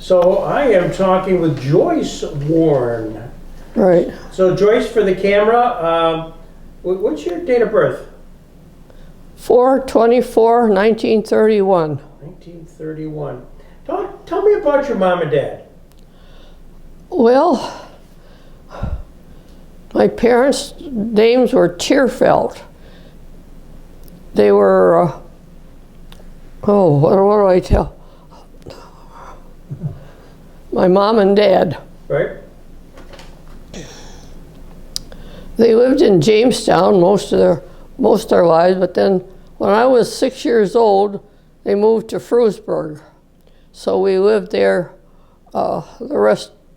So I am talking with Joyce Warren. Right. So Joyce, for the camera, what's your date of birth? 4/24/1931. 1931. Tell me about your mom and dad. Well, my parents' names were Tierfelt. They were, what do I tell? My mom and dad. Right. They lived in Jamestown most of their lives, but then when I was 6 years old, they moved to Frewsburg. So we lived there the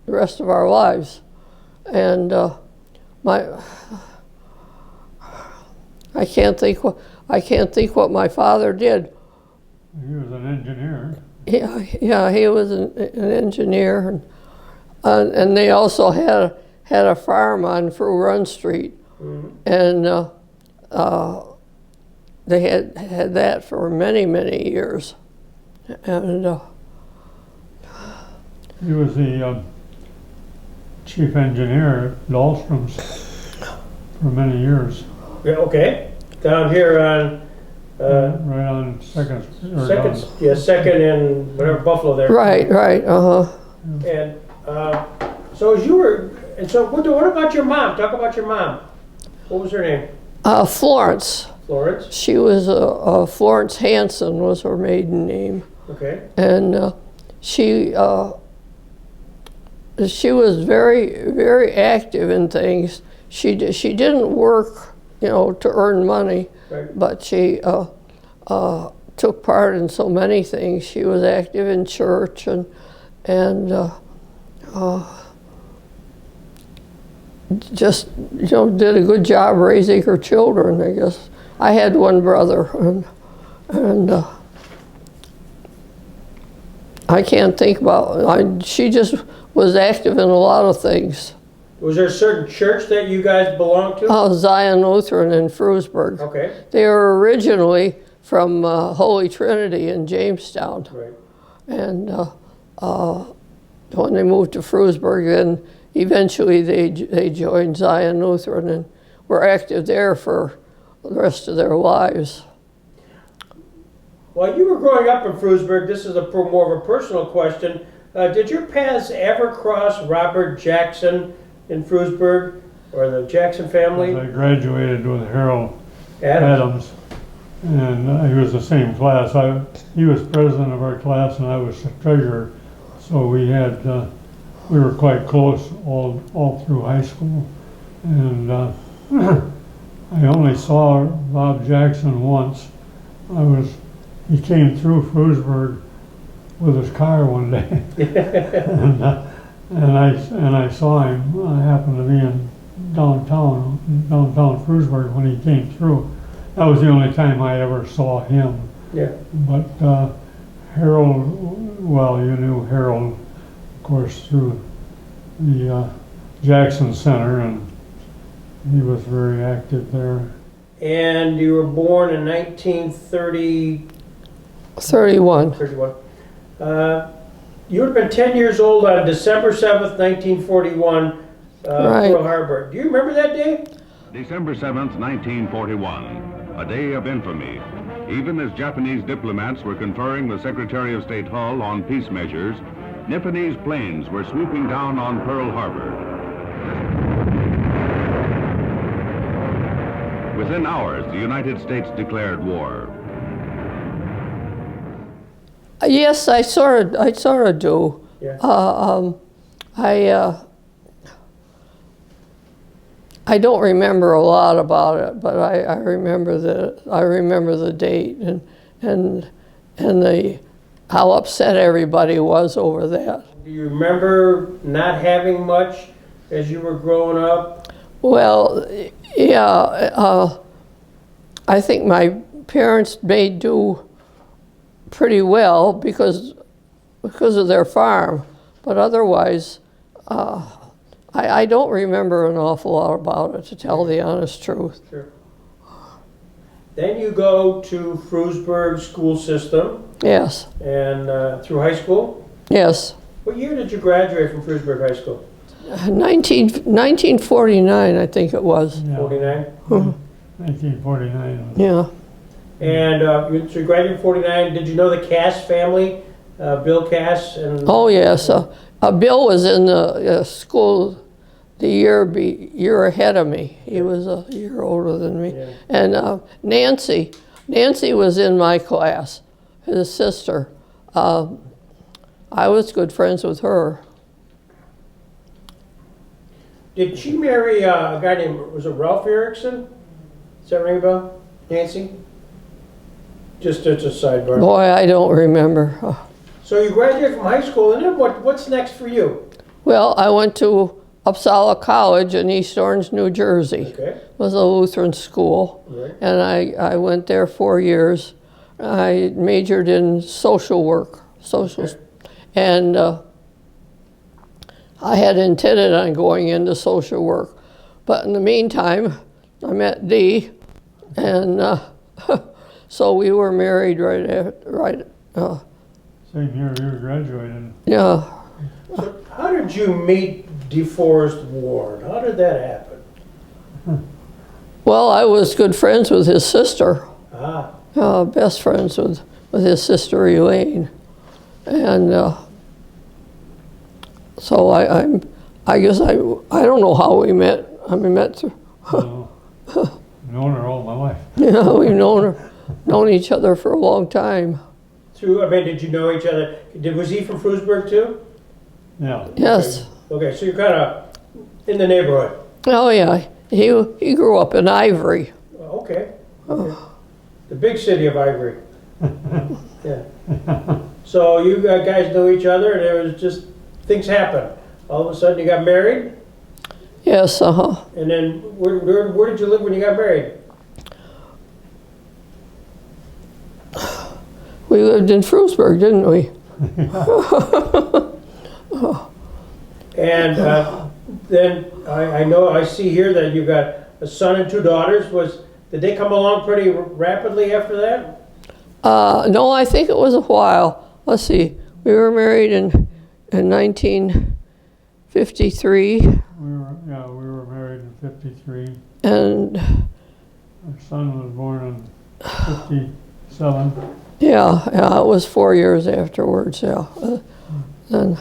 rest of our lives. And I can't think what my father did. He was an engineer. Yeah, he was an engineer, and they also had a farm on Frew Run Street, and they had that for many years, and he was the chief engineer at Dahlstrom's for many years. Yeah. Okay. Down here on. Right on Second. Second and whatever Buffalo there. Right. And so as you were, and so what about your mom? Talk about your mom. What was her name? Florence. Florence. She was Florence Hanson was her maiden name. Okay. And she was very active in things. She didn't work, to earn money, right. But she took part in so many things. She was active in church and just did a good job raising her children, I guess. I had one brother, and I can't think about. She just was active in a lot of things. Was there a certain church that you guys belonged to? Zion Lutheran in Frewsburg. Okay. They were originally from Holy Trinity in Jamestown. Right. And when they moved to Frewsburg, then eventually they joined Zion Lutheran and were active there for the rest of their lives. While you were growing up in Frewsburg, this is more of a personal question. Did your paths ever cross Robert Jackson in Frewsburg, or the Jackson family? I graduated with Harold Adams. And he was the same class. He was president of our class, and I was the treasurer. So we were quite close all through high school. And I only saw Bob Jackson once. He came through Frewsburg with his car one day, and I saw him. I happened to be in downtown Frewsburg when he came through. That was the only time I ever saw him. Yeah. But Harold, well, you knew Harold, of course, through the Jackson Center, and he was very active there. And you were born in 1931. 31. You would have been 10 years old on December 7th, 1941, Right. Pearl Harbor. Do you remember that day? December 7th, 1941, a day of infamy. Even as Japanese diplomats were conferring with Secretary of State Hull on peace measures, Nipponese planes were swooping down on Pearl Harbor. Within hours, the United States declared war. Yes, I sort of do. Yeah. I don't remember a lot about it, but I remember the date and how upset everybody was over that. Do you remember not having much as you were growing up? Well, yeah, I think my parents may do pretty well because of their farm, but otherwise, I don't remember an awful lot about it, to tell the honest truth. Sure. Then you go to Frewsburg school system. Yes. And through high school? Yes. What year did you graduate from Frewsburg High School? 1949, I think it was. Yeah, 49? 1949. Yeah. And so you graduated in 49. Did you know the Cass family? Bill Cass? And Oh, yes. Bill was in the school the year ahead of me. He was a year older than me. Yeah. And Nancy was in my class, his sister. I was good friends with her. Did she marry a guy named, was it Ralph Erickson? Does that ring a bell? Nancy? Just as a sidebar. Boy, I don't remember. So you graduated from high school, and then what's next for you? Well, I went to Uppsala College in East Orange, New Jersey. Okay. It was a Lutheran school, Right. and I went there 4 years. I majored in social work, and I had intended on going into social work, but in the meantime, I met Dee, and so we were married right after. Same year you were graduating. Yeah. So how did you meet DeForest Ward? How did that happen? Well, I was good friends with his sister. Ah, Best friends with his sister Elaine, and so I guess I don't know how we met. I mean, met through, Known her all my life. we've known each other for a long time. did you know each other? Was he from Frewsburg too? Yeah. Yes. Okay, so you're kind of in the neighborhood. Oh yeah. He grew up in Ivory. Okay. The big city of Ivory. Yeah. So you guys know each other, and it was just things happen. All of a sudden, you got married, Yes. and then where did you live when you got married? We lived in Frewsburg, didn't we? And then I see here that you got a son and 2 daughters. Did they come along pretty rapidly after that? No, I think it was a while. Let's see. We were married in 1953, We were married in 53. and Our son was born in 57. yeah, it was 4 years afterwards. Yeah. And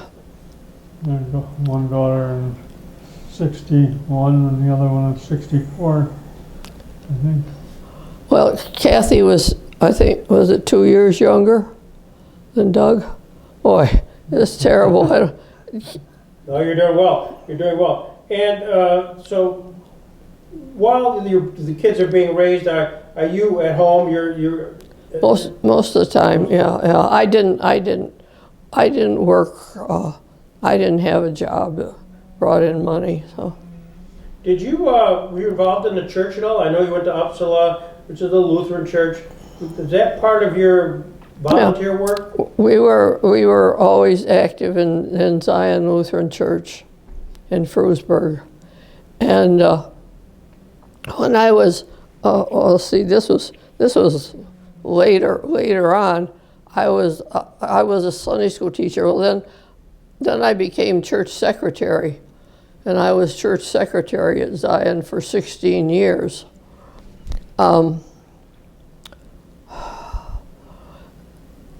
There's one daughter in 61 and the other one in 64, I think. well, Kathy was, I think, was it 2 years younger than Doug? Boy, it's terrible. No, you're doing well. You're doing well. And so while the kids are being raised, are you at home? You're Most of the time, yeah. I didn't work. I didn't have a job that brought in money. So Did you were you involved in the church at all? I know you went to Uppsala, which is a Lutheran church. Is that part of your volunteer work? we were always active in Zion Lutheran Church in Frewsburg, and when I was, this was later on. I was a Sunday school teacher. Well, then I became church secretary, and I was church secretary at Zion for 16 years.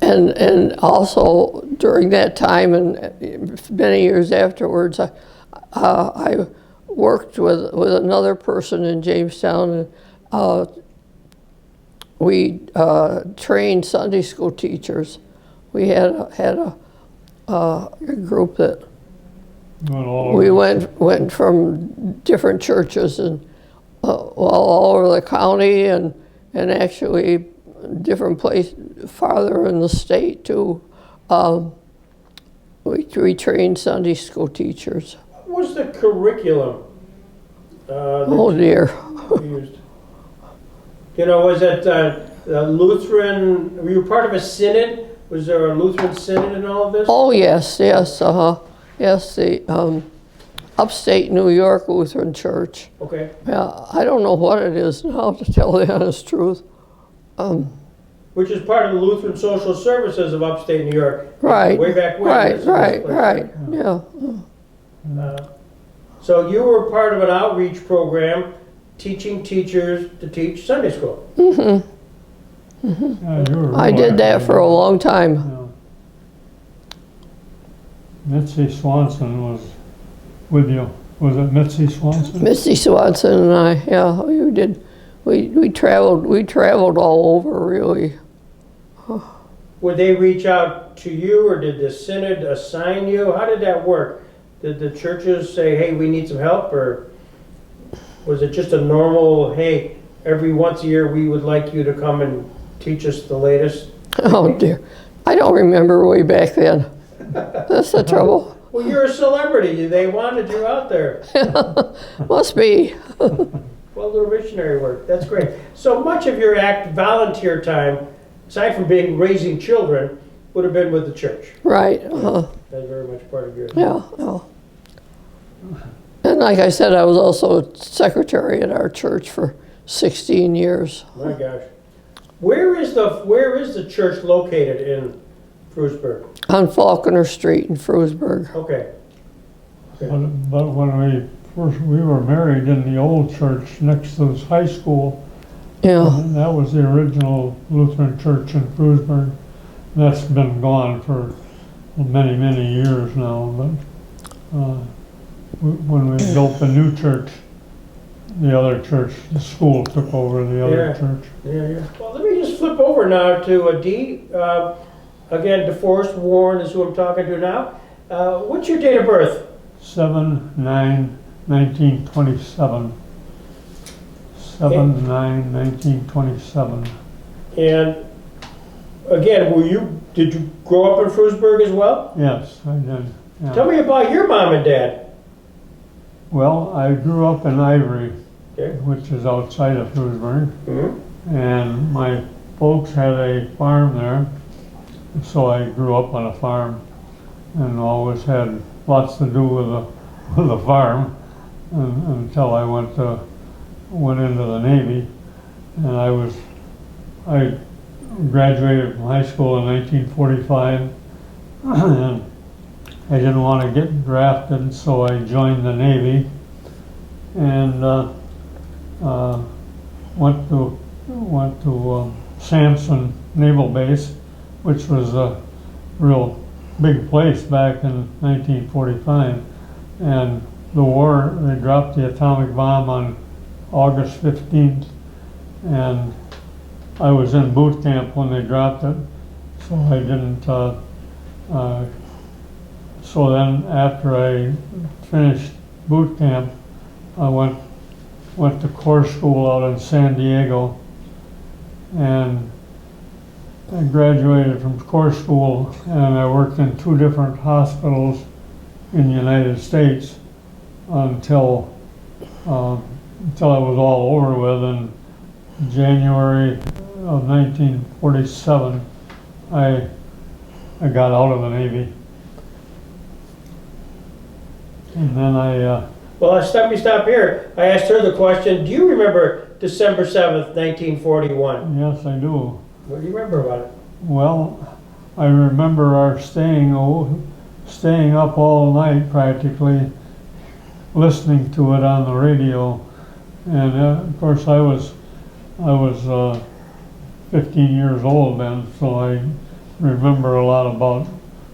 And also during that time and many years afterwards, I worked with another person in Jamestown, and we trained Sunday school teachers. We had a group that we went from different churches and all over the county and actually different place farther in the state too. We trained Sunday school teachers. What was the curriculum? Oh dear. You used? You know, was it Lutheran? Were you part of a synod? Was there a Lutheran synod in all of this? Oh yes, yes, yes. The upstate New York Lutheran Church. Okay. Yeah, I don't know what it is now, to tell the honest truth. which is part of the Lutheran Social Services of upstate New York. Right. Way back when. Right, this is right, place. right, yeah. So you were part of an outreach program teaching teachers to teach Sunday school. Yeah, you were I real did that active. for a long time. Yeah. Mitzi Swanson was with you. Was it Mitzi Swanson? Misty Swanson and I, yeah, we did. We traveled all over, really. Would they reach out to you, or did the synod assign you? How did that work? Did the churches say, hey, we need some help, or was it just a normal, hey, every once a year we would like you to come and teach us the latest? Oh dear, I don't remember way back then. That's the trouble. Well, you're a celebrity. They wanted you out there. Must be. Well, little missionary work. That's great. So much of your volunteer time, aside from raising children, would have been with the church. Right. That's very much part of your. Yeah. And like I said, I was also secretary at our church for 16 years. My gosh. Where is the church located in Frewsburg? On Falconer Street in Frewsburg. Okay. But when we were married in the old church next to this high school, Yeah. and that was the original Lutheran church in Frewsburg. That's been gone for many, many years now. But when we built the new church, the other church, the school took over the other church. Yeah. Well, let me just flip over now to a D. Again, DeForest Warren is who I'm talking to now. What's your date of birth? 7/9/1927. 7/9/1927. And again, did you grow up in Frewsburg as well? Yes, I did. Yeah. Tell me about your mom and dad. Well, I grew up in Ivory, Okay. which is outside of Frewsburg, Mm-hmm. and my folks had a farm there, so I grew up on a farm and always had lots to do with the farm until I went into the Navy, and I graduated from high school in 1945, and I didn't want to get drafted, so I joined the Navy and went to Sampson Naval Base, which was a real big place back in 1945. And the war, they dropped the atomic bomb on August 15th, and I was in boot camp when they dropped it, so I didn't. So then, after I finished boot camp, I went to Corps School out in San Diego, and I graduated from Corps School, and I worked in 2 different hospitals in the United States until it was all over with. In January of 1947, I got out of the Navy. And then Well, let me stop here. I asked her the question, do you remember December 7th, 1941? yes, I do. What do you remember about it? Well, I remember our staying up all night practically, listening to it on the radio, and of course I was 15 years old then, so I remember a lot about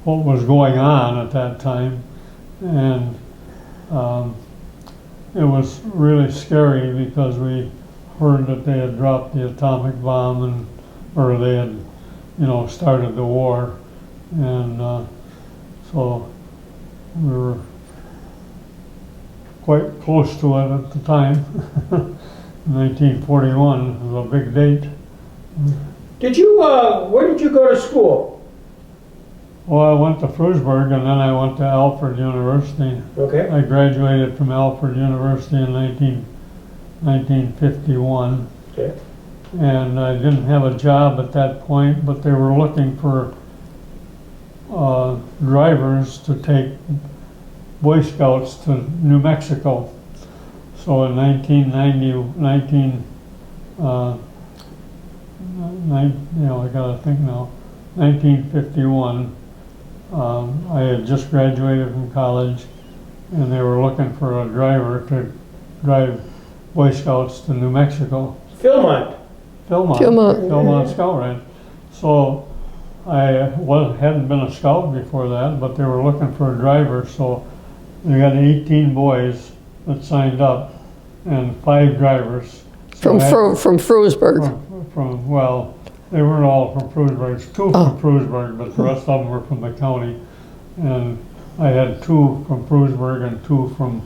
what was going on at that time, and it was really scary because we heard that they had dropped the atomic bomb or they had, started the war, and so we were quite close to it at the time. 1941 was a big date. Where did you go to school? Well, I went to Frewsburg, and then I went to Alfred University. Okay. I graduated from Alfred University in 1951. Okay. And I didn't have a job at that point, but they were looking for drivers to take Boy Scouts to New Mexico. So in 1949, I gotta think now, 1951. I had just graduated from college, and they were looking for a driver to drive Boy Scouts to New Mexico. Philmont. Philmont Scout Ranch. So I hadn't been a scout before that, but they were looking for a driver, so they got 18 boys that signed up and 5 drivers. From Frewsburg. Well, they weren't all from Frewsburg. 2 from Frewsburg, but the rest of them were from the county. And I had 2 from Frewsburg and 2 from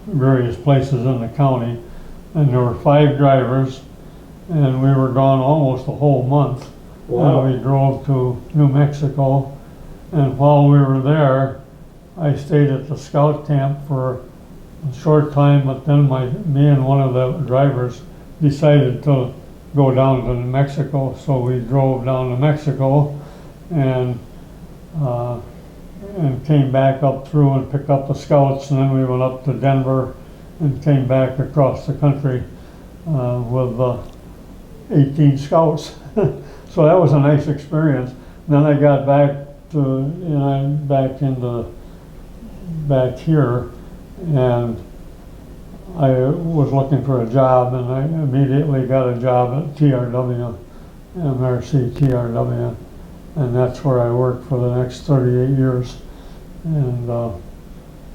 various places in the county. And there were 5 drivers, and we were gone almost a whole month. Wow. And we drove to New Mexico, and while we were there, I stayed at the scout camp for a short time, but then me and one of the drivers decided to go down to New Mexico, so we drove down to Mexico and came back up through and picked up the scouts, and then we went up to Denver and came back across the country with 18 scouts. So that was a nice experience. Then I got back back here, and I was looking for a job, and I immediately got a job at TRW, MRC TRW, and that's where I worked for the next 38 years. And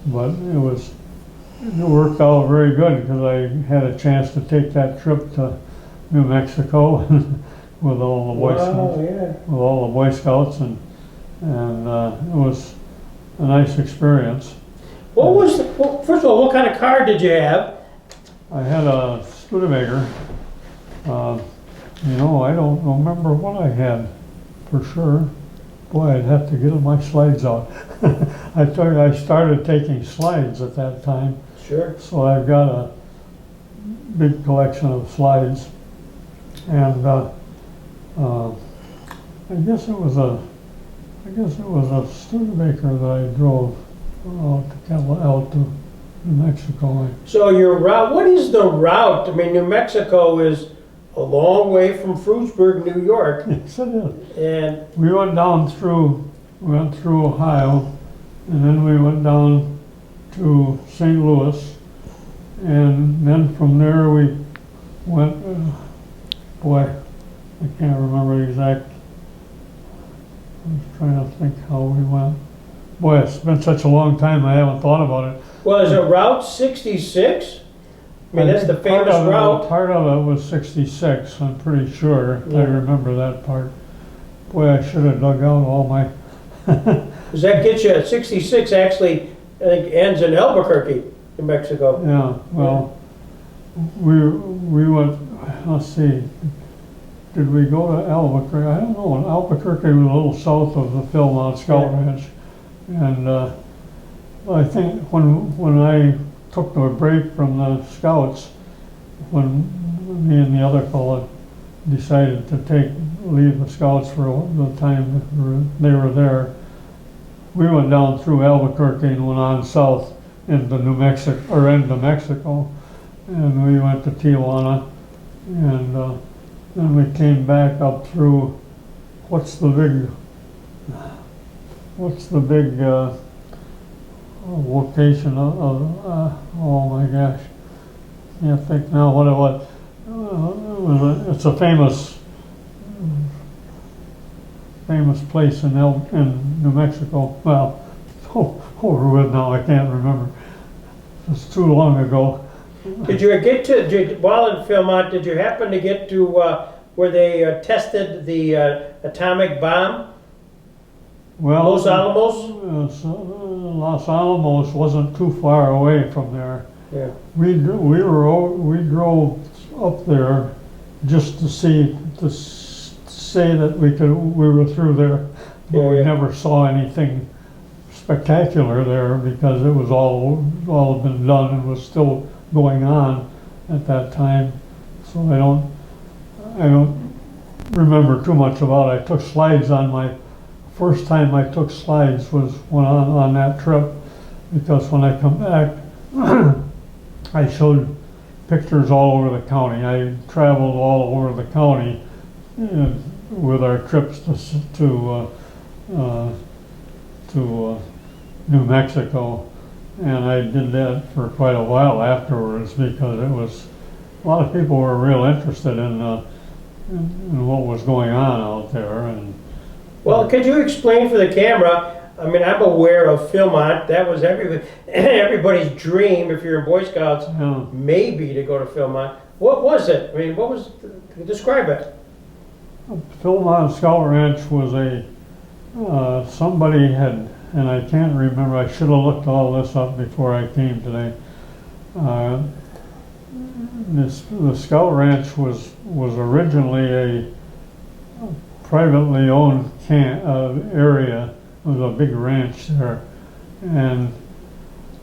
but it worked out very good because I had a chance to take that trip to New Mexico with all the Boy Scouts, with all the Boy Scouts, and it was a nice experience. First of all, what kind of car did you have? I had a Studebaker. I don't remember what I had for sure. Boy, I'd have to get my slides out. I started taking slides at that time. Sure. So I've got a big collection of slides, and I guess it was a Studebaker that I drove out to New Mexico. So your route, what is the route? I mean, New Mexico is a long way from Frewsburg, New York. Yes, it is. And We went through Ohio, and then we went down to St. Louis, and then from there we went, I can't remember the exact, I was trying to think how we went. Boy, it's been such a long time, I haven't thought about it. well, is it Route 66? I mean, that's the famous route. Part of it was 66, I'm pretty sure. Yeah. I remember that part. Boy, I should have dug out all my... Does that get you at 66 actually, I think, ends in Albuquerque, New Mexico? Yeah, well, we went, let's see, did we go to Albuquerque? I don't know, Albuquerque was a little south of the Philmont Scout Ranch. And I think when I took the break from the Scouts, when me and the other fellow decided to leave the Scouts for the time they were there, we went down through Albuquerque and went on south into New Mexico, and we went to Tijuana, and then we came back up through what's the big location of oh my gosh, can't think now what it was. It's a famous place in New Mexico. Well, over with now, I can't remember. It's too long ago. Did you get while in Philmont, did you happen to get to where they tested the atomic bomb? Well, Los Alamos? Los Alamos wasn't too far away from there. Yeah. We drove up there just to say that we were through there, but we never saw anything spectacular there because it was all been done and was still going on at that time. So I don't remember too much about it. I took slides on my first time I took slides was when on that trip, because when I come back I showed pictures all over the county. I traveled all over the county with our trips to New Mexico, and I did that for quite a while afterwards because it was a lot of people were real interested in what was going on out there. And Well, could you explain for the camera? I mean, I'm aware of Philmont. That was everybody's dream if you're in Boy Scouts, yeah, maybe to go to Philmont. What was it? I mean, describe it. Philmont Scout Ranch was somebody had, and I can't remember, I should have looked all this up before I came today. The Scout Ranch was originally a privately owned area. It was a big ranch there, and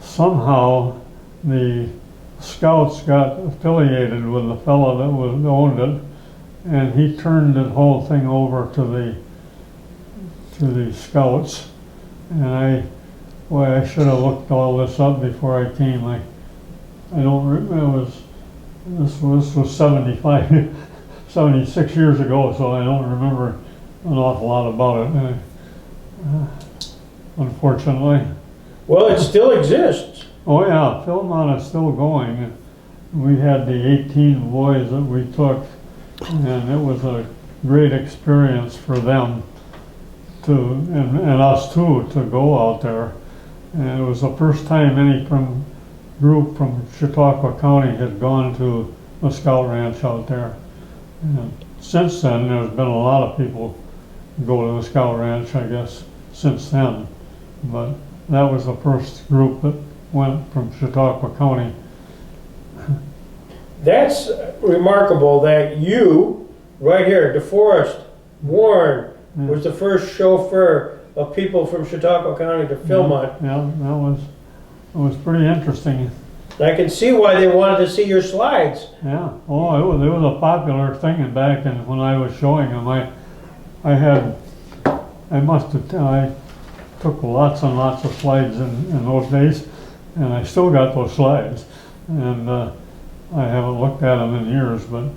somehow the Scouts got affiliated with the fellow that owned it, and he turned the whole thing over to the Scouts. And I should have looked all this up before I came. I don't remember. This was 76 years ago, so I don't remember an awful lot about it. Unfortunately. Well, it still exists. Oh yeah, Philmont is still going. We had the 18 boys that we took, and it was a great experience for them and us too to go out there. And it was the first time any group from Chautauqua County had gone to a Scout Ranch out there. And since then, there's been a lot of people go to the Scout Ranch, I guess, since then. But that was the first group that went from Chautauqua County. That's remarkable that you, right here, DeForest, Warren, was the first chauffeur of people from Chautauqua County to Philmont. Yeah, it was pretty interesting. I can see why they wanted to see your slides. Yeah. Oh, it was a popular thing back when I was showing them. I took lots and lots of slides in those days, and I still got those slides. And I haven't looked at them in years, but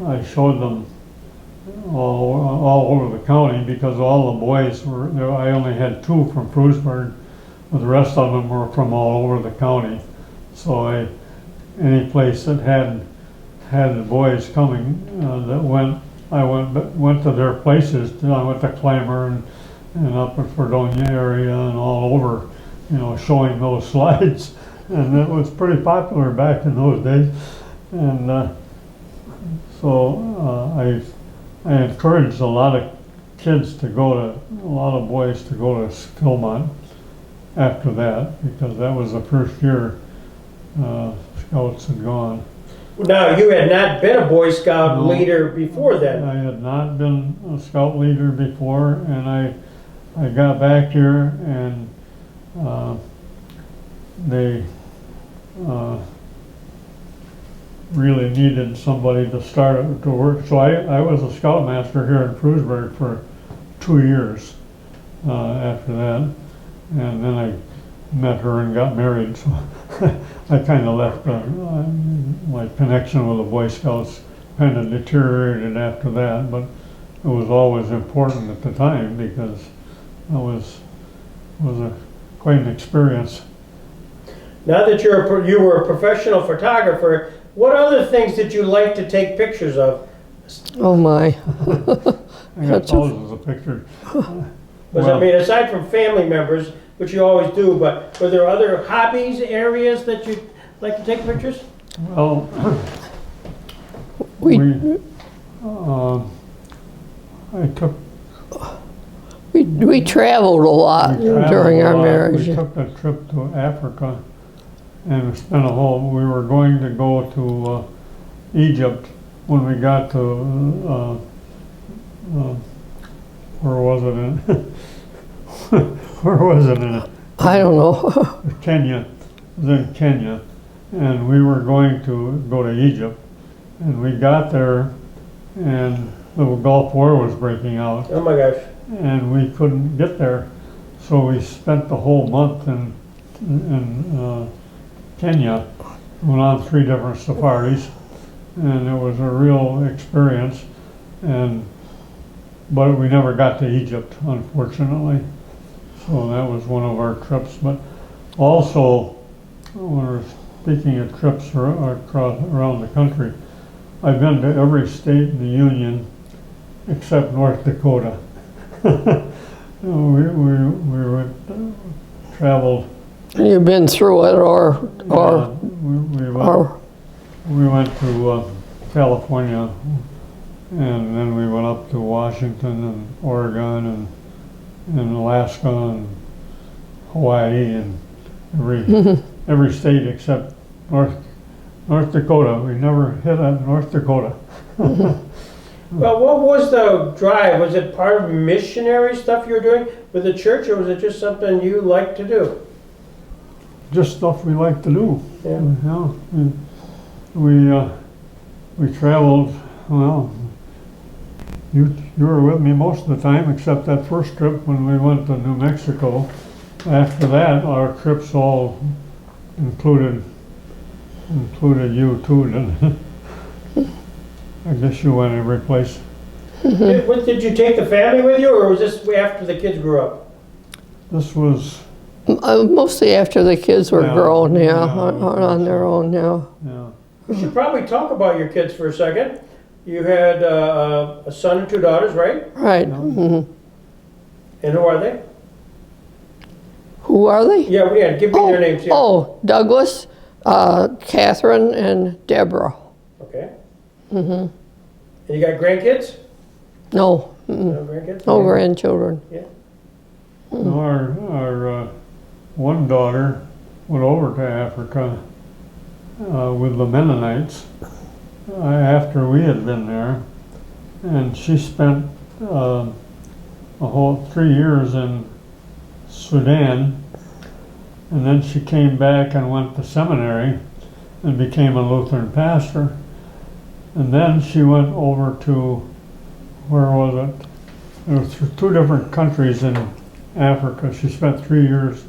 I showed them all over the county because all the boys were there. I only had 2 from Frewsburg, but the rest of them were from all over the county. So any place that had the boys coming I went to their places. I went to Clymer and up in Fredonia area and all over, showing those slides. And it was pretty popular back in those days. And so I encouraged a lot of boys to go to Philmont after that, because that was the first year Scouts had gone. Now, you had not been a Boy Scout leader before then. I had not been a Scout leader before, and I got back here, and they really needed somebody to start to work. So I was a scoutmaster here in Frewsburg for 2 years after that, and then I met her and got married. So I kind of left my connection with the Boy Scouts kind of deteriorated after that, but it was always important at the time because it was quite an experience. Now that you were a professional photographer, what other things did you like to take pictures of? Oh my. I got thousands of pictures. I mean, aside from family members, which you always do, but were there other hobbies, areas that you like to take pictures? Well, we traveled a lot during our marriage. We took a trip to Africa and spent we were going to go to Egypt when we got to, where was it? I don't know. Kenya. It was in Kenya. And we were going to go to Egypt. And we got there, and the Gulf War was breaking out. Oh my gosh. And we couldn't get there. So we spent the whole month in Kenya. Went on 3 different safaris. And it was a real experience. but we never got to Egypt, unfortunately. So that was one of our trips. But also, when we're speaking of trips around the country, I've been to every state in the Union except North Dakota. we traveled. You've been through it, we went to California, and then we went up to Washington and Oregon and Alaska and Hawaii and every state except North Dakota. We never hit on North Dakota. Well, what was the drive? Was it part of missionary stuff you were doing with the church, or was it just something you liked to do? Just stuff we like to do. Yeah. We traveled. Well, you were with me most of the time, except that first trip when we went to New Mexico. After that, our trips all included you too. Didn't I guess you went every place. Did you take the family with you, or was this after the kids grew up? This was mostly after the kids were grown, on their own, Yeah. We should probably talk about your kids for a second. You had a son and 2 daughters, right? Right. Yeah. Mm-hmm. And who are they? Who are they? Yeah, give me their names. Yeah. Oh, Douglas, Catherine, and Deborah. Okay. And you got grandkids? No, No grandkids? no grandchildren. Yeah. Our one daughter went over to Africa with the Mennonites after we had been there, and she spent a whole 3 years in Sudan, and then she came back and went to seminary and became a Lutheran pastor. And then she went over to, where was it? There were 2 different countries in Africa. She spent 3 years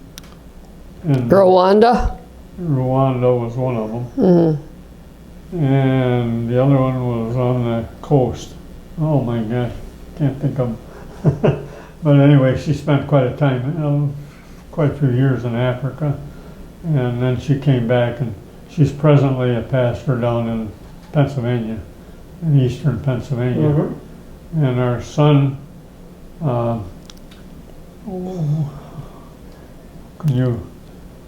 in Rwanda? Rwanda was one of them. And the other one was on the coast. Oh my gosh, can't think of them. But anyway, she spent quite a time, quite a few years in Africa. And then she came back, and she's presently a pastor down in Pennsylvania, in eastern Pennsylvania. And our son, can you?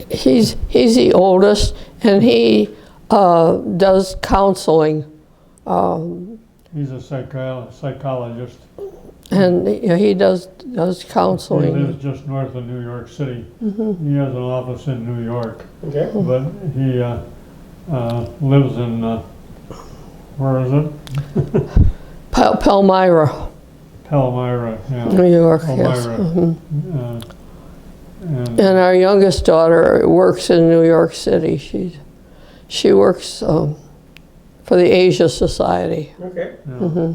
He's the oldest, and he does counseling. He's a psychologist. And he does He counseling. lives just north of New York City. He has an office in New York, Okay. but he lives in, where is it? Palmyra, Palmyra, yeah. New York, yes. Palmyra. And our youngest daughter works in New York City. She works for the Asia Society. Okay. Yeah.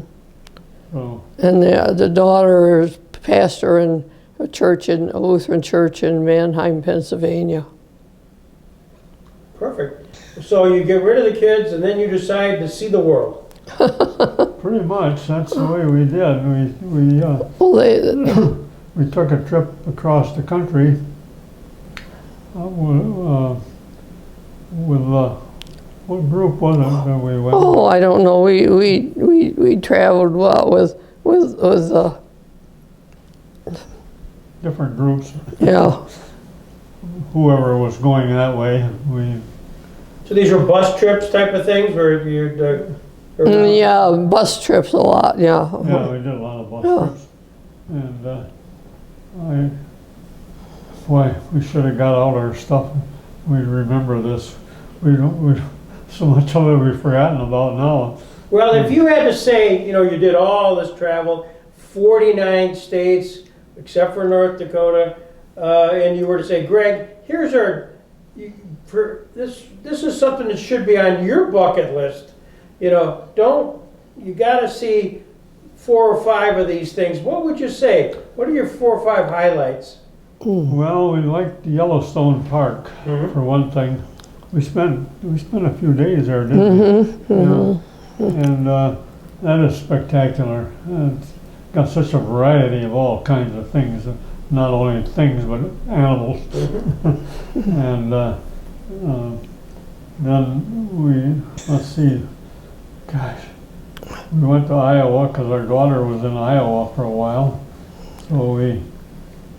So, And the daughter is pastor in a Lutheran church in Mannheim, Pennsylvania. Perfect. So you get rid of the kids, and then you decide to see the world. pretty much, that's the way we did. Well, We took a trip across the country with what group was it that we went? oh, I don't know. We traveled with Different groups. yeah. Whoever was going that way, So these were bus trips type of things, where you'd... Yeah, bus trips a lot, yeah. Yeah, we did a lot of bus trips. And we should have got out our stuff. We remember this. So much of it we've forgotten about now. Well, if you had to say, you did all this travel, 49 states, except for North Dakota, and you were to say, Greg, here's this is something that should be on your bucket list. You got to see 4 or 5 of these things. What would you say? What are your 4 or 5 highlights? Well, we liked Yellowstone Park for one thing. We spent a few days there, didn't we? Yeah. And that is spectacular. It's got such a variety of all kinds of things, not only things but animals. And then let's see, gosh, we went to Iowa because our daughter was in Iowa for a while. So we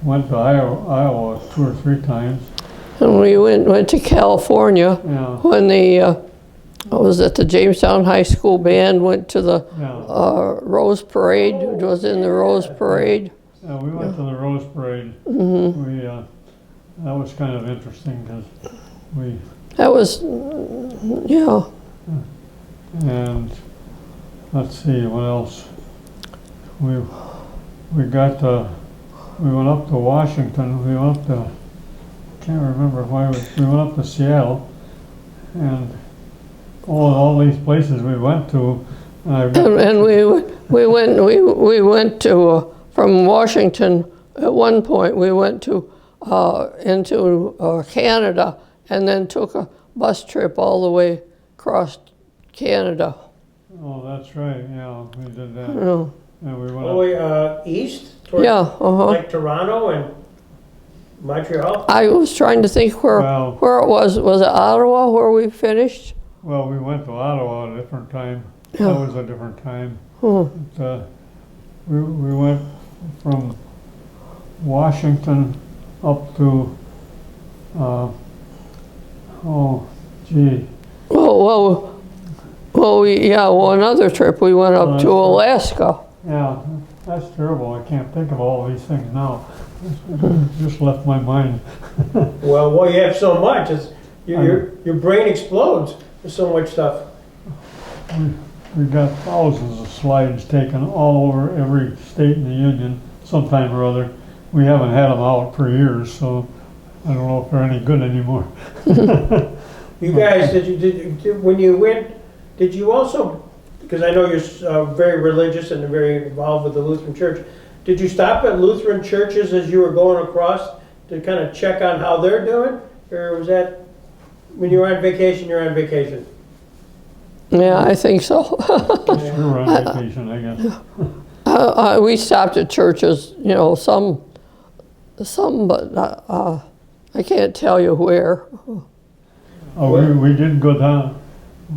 went to Iowa 2 or 3 times. And we went to California Yeah. when the Jamestown High School band went to the Rose Parade. It was in the Rose Parade. Yeah, we went to the Rose Parade. We that was kind of interesting because we That was, yeah. and let's see what else. We went up to Washington. We went up to, can't remember why we went up to Seattle, and all these places we went to. And we went to from Washington at one point. We went to into Canada, and then took a bus trip all the way across Canada. Oh, that's right. Yeah, we did that. Yeah. And we went All the way east? Towards, Yeah. like Toronto and Montreal? I was trying to think where it was. Was it Ottawa where we finished? Well, we went to Ottawa at a different time. Yeah. That was a different time. Hmm. But, we went from Washington up to, oh, gee. One other trip we went up to Alaska. Yeah, that's terrible. I can't think of all these things now. Just left my mind. Well, you have so much. Your brain explodes with so much stuff. We got thousands of slides taken all over every state in the Union sometime or other. We haven't had them out for years, so I don't know if they're any good anymore. You guys, when you went, did you also, because I know you're very religious and very involved with the Lutheran Church, did you stop at Lutheran churches as you were going across to kind of check on how they're doing? Or was that, when you're on vacation, you're on vacation? Yeah, I think so. We were on vacation, I guess. We stopped at churches, some, but I can't tell you where. Oh, we did go down.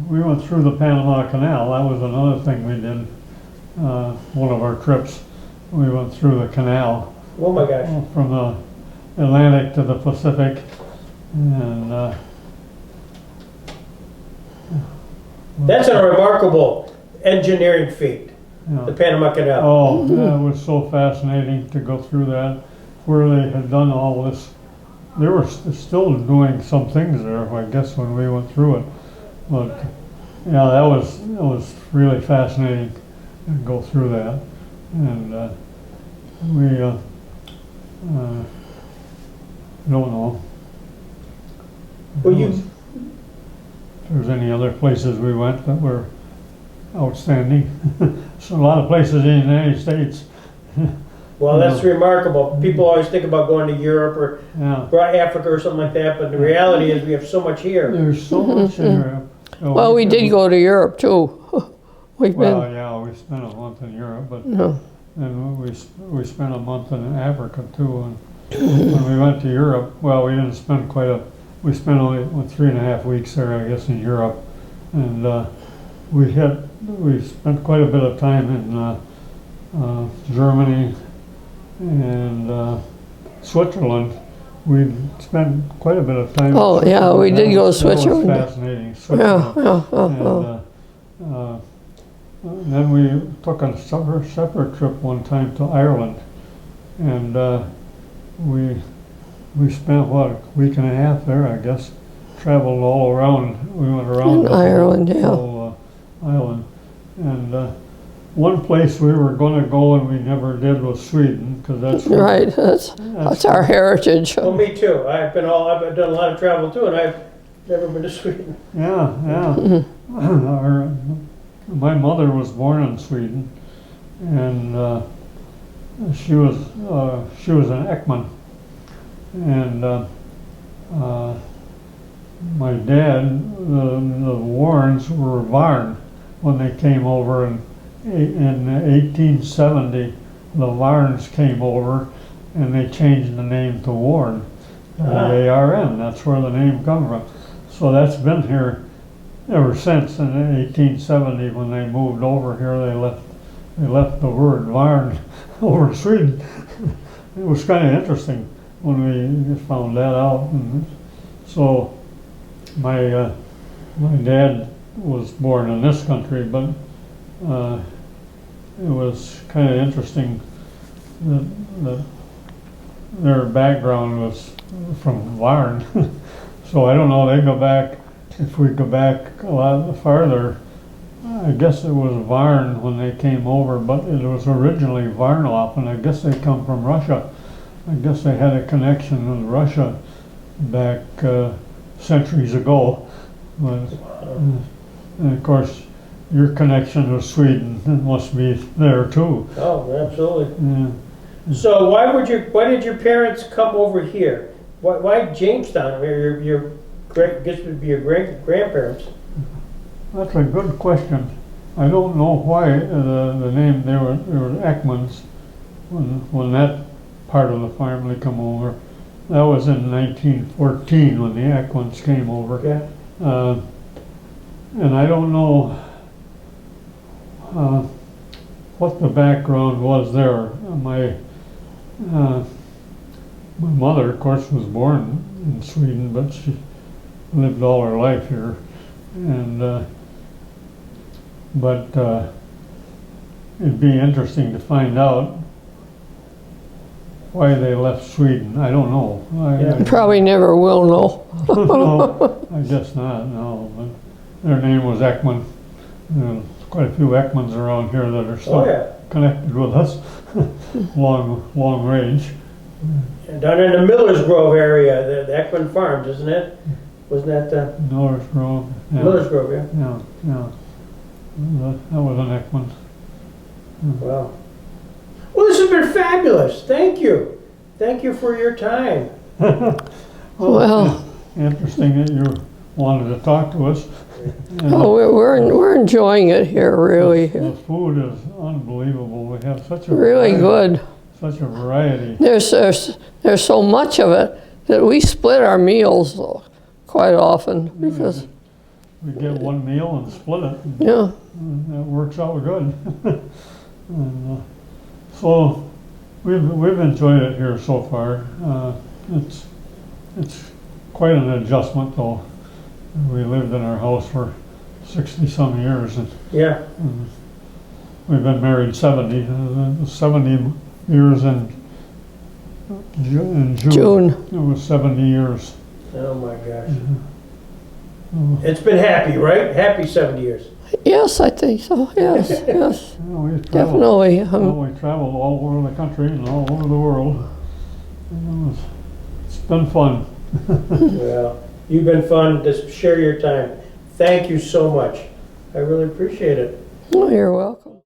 We went through the Panama Canal. That was another thing we did. One of our trips, we went through the canal. Oh my gosh. From the Atlantic to the Pacific, and That's a remarkable engineering feat, yeah. the Panama Canal. Oh, that was so fascinating to go through that, where they had done all this. They were still doing some things there, I guess, when we went through it. But yeah, that was really fascinating to go through that, and we don't know. Well, If there's any other places we went that were outstanding. So a lot of places in the United States. Well, that's remarkable. People always think about going to Europe or Yeah, Africa or something like that, but the reality is we have so much here. there's so much in Europe. Well, we did go to Europe too. We've Well, been. yeah, we spent a month in Europe, but No. then we spent a month in Africa too. And when we went to Europe, well, we didn't spend we spent only 3.5 weeks there, I guess, in Europe, and we spent quite a bit of time in Germany and Switzerland. We spent quite a bit of time. Oh, in yeah, we did go to Switzerland. That was fascinating. Yeah, Switzerland. yeah. And then we took a separate trip one time to Ireland, and we spent a week and a half there, I guess. Traveled all around. We went around In Ireland, yeah. whole island, and one place we were going to go and we never did was Sweden, because that's Right, that's our heritage. Well, me too. I've done a lot of travel too, and I've never been to Sweden. Yeah. My mother was born in Sweden, and she was an Ekman, and my dad, the Warrens were Varn when they came over and in 1870, the Varns came over and they changed the name to Warren. A-R-N, that's where the name comes from. So that's been here ever since. In 1870, when they moved over here, they left the word Varn over in Sweden. It was kind of interesting when we found that out. And so my dad was born in this country, but it was kind of interesting that their background was from Varn. So I don't know, they go back, if we go back a lot farther, I guess it was Varn when they came over, but it was originally Varnop, and I guess they come from Russia. I guess they had a connection with Russia back centuries ago. But, and of course, your connection with Sweden must be there too. Oh, absolutely. Yeah. So why did your parents come over here? Why Jamestown? I mean, your guess would be your grandparents. That's a good question. I don't know why the name, they were Ekmans when that part of the family come over. That was in 1914 when the Ekmans came over. Yeah. And I don't know what the background was there. My mother, of course, was born in Sweden, but she lived all her life here. And but it'd be interesting to find out why they left Sweden. I don't know. You probably never will know. No, I guess not, no. But their name was Ekman. There's quite a few Ekmans around here that are still connected with us, long range. And down in the Millers Grove area, the Ekman Farms, isn't it? Wasn't that Millers Grove. Yeah. Millers Grove, yeah. Yeah. That was an Ekman. Wow. Well, this has been fabulous. Thank you. Thank you for your time. Well, interesting that you wanted to talk to us. oh, we're enjoying it here, really. The food is unbelievable. We have such a Really good. Such a variety. There's so much of it that we split our meals quite often because we get one meal and split it. yeah. And that works out good. And, so we've enjoyed it here so far. It's quite an adjustment, though. We lived in our house for 60-some years, and Yeah. we've been married 70 years in June. It was 70 years. Oh my gosh. It's been happy, right? Happy 70 years. Yes, I think so. Yes, yes, Yeah, we traveled, definitely. we traveled all over the country and all over the world. It's been fun. Well, you've been fun to share your time. Thank you so much. I really appreciate it. Oh, you're welcome.